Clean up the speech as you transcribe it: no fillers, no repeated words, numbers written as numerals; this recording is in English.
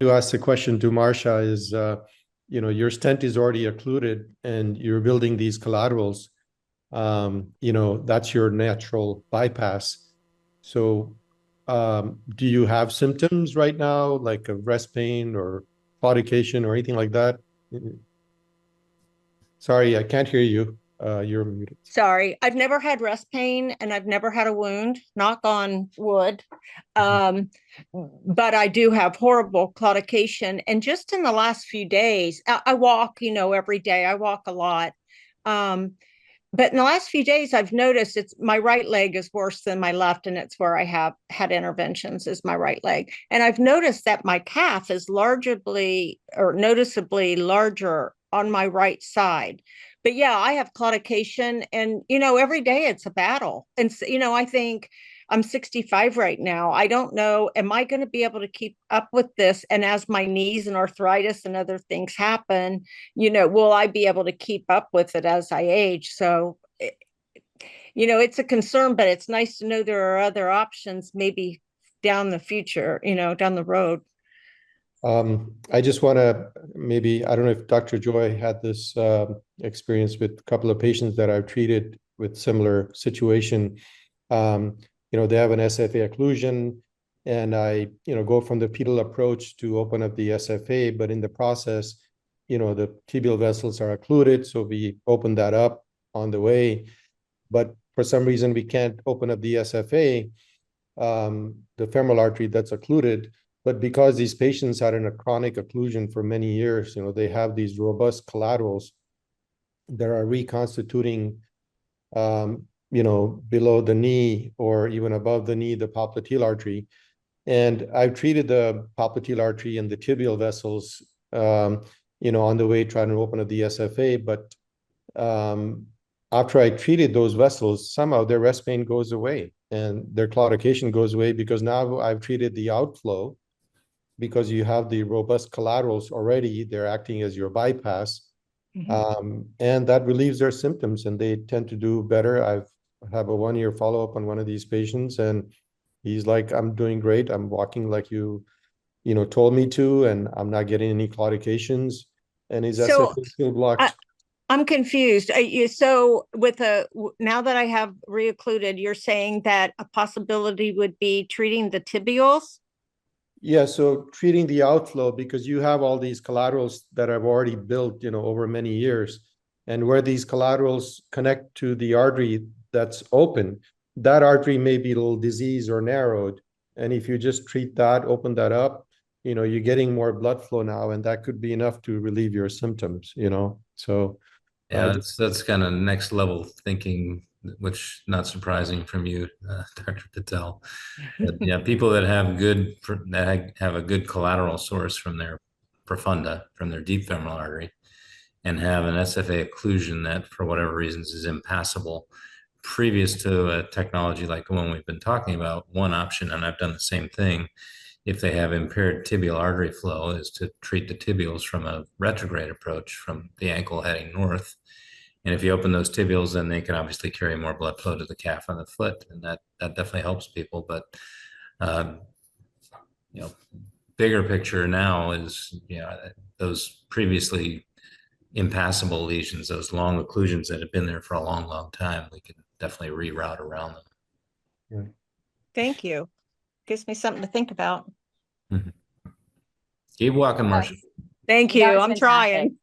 to ask the question to Marcia is, your stent is already occluded and you're building these collaterals. That's your natural bypass. So, do you have symptoms right now, like a rest pain or claudication or anything like that? Sorry, I can't hear you. You're muted. Sorry, I've never had rest pain and I've never had a wound, knock on wood. But I do have horrible claudication. And just in the last few days, I walk, every day. I walk a lot. But in the last few days, I've noticed my right leg is worse than my left, and it's where I have had interventions is my right leg. And I've noticed that my calf is largely or noticeably larger on my right side. But yeah, I have claudication, and every day it's a battle. And I think I'm 65 right now. I don't know, am I going to be able to keep up with this? And as my knees and arthritis and other things happen, will I be able to keep up with it as I age? So, it's a concern, but it's nice to know there are other options maybe down the future, down the road. I just want to I don't know if Dr. Joye had this experience with a couple of patients that I've treated with similar situation. They have an SFA occlusion, and I, go from the pedal approach to open up the SFA, but in the process, the tibial vessels are occluded, so we open that up on the way. But for some reason, we can't open up the SFA, the femoral artery that's occluded. But because these patients had a chronic occlusion for many years, they have these robust collaterals that are reconstituting, below the knee or even above the knee, the popliteal artery. And I've treated the popliteal artery and the tibial vessels, on the way trying to open up the SFA. But after I treated those vessels, somehow their rest pain goes away and their claudication goes away, because now I've treated the outflow, because you have the robust collaterals already. They're acting as your bypass. And that relieves their symptoms and they tend to do better. I have a 1-year follow-up on one of these patients, and he's like, I'm doing great. I'm walking like you told me to, and I'm not getting any claudications, and his SFA is still blocked. I'm confused. So now that I have reoccluded, you're saying that a possibility would be treating the tibials? Yeah, so treating the outflow, because you have all these collaterals that I've already built, over many years. And where these collaterals connect to the artery that's open, that artery may be a little diseased or narrowed. And if you just treat that, open that up, you're getting more blood flow now, and that could be enough to relieve your symptoms, So yeah, that's kind of next level thinking, which not surprising from you, Dr. Patel. But yeah, people that have a good collateral source from their profunda, from their deep femoral artery, and have an SFA occlusion that for whatever reasons is impassable, previous to a technology like the one we've been talking about, one option, and I've done the same thing, if they have impaired tibial artery flow, is to treat the tibials from a retrograde approach from the ankle heading north. And if you open those tibials, then they can obviously carry more blood flow to the calf and the foot, and that definitely helps people. But bigger picture now is those previously impassable lesions, those long occlusions that have been there for a long, long time, we can definitely reroute around them. Yeah. Thank you. Gives me something to think about. Keep walking, Marcia. Thank you. I'm trying.